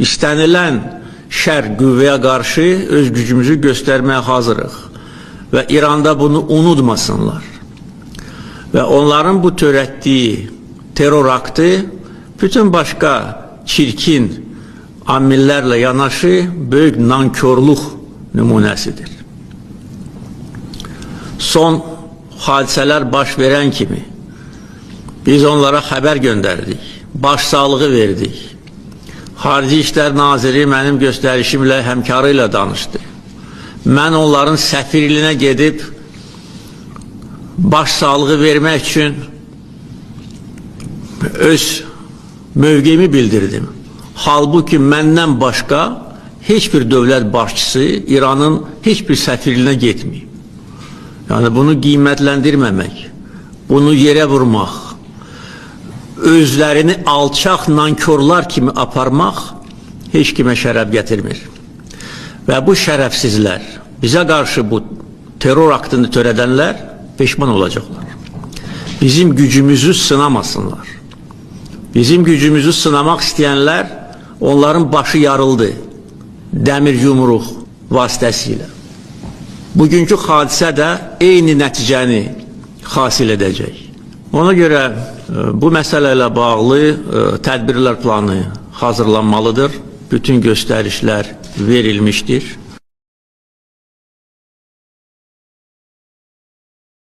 istənilən şər qüvvəyə qarşı öz gücümüzü göstərməyə hazırıq və İranda bunu unutmasınlar. Və onların bu törətdiyi terror aktı bütün başqa çirkin amillərlə yanaşı böyük nankörlük nümunəsidir. Son hadisələr baş verən kimi biz onlara xəbər göndərdik, başsağlığı verdik. Xarici İşlər Naziri mənim göstərişimlə, həmkarı ilə danışdı. Mən onların səfirliyinə gedib başsağlığı vermək üçün öz mövqeyimi bildirdim. Halbuki məndən başqa heç bir dövlət başçısı İranın heç bir səfirliyinə getməyib. Yəni bunu qiymətləndirməmək, bunu yerə vurmaq, özlərini alçaq nankörlar kimi aparmaq heç kimə şərəf gətirmir. Və bu şərəfsizlər, bizə qarşı bu terror aktını törədənlər peşman olacaqlar. Bizim gücümüzü sınamasınlar. Bizim gücümüzü sınamaq istəyənlər, onların başı yarıldı dəmir yumruq vasitəsilə. Bugünkü hadisə də eyni nəticəni hasil edəcək. Ona görə bu məsələ ilə bağlı tədbirlər planı hazırlanmalıdır. Bütün göstərişlər verilmişdir.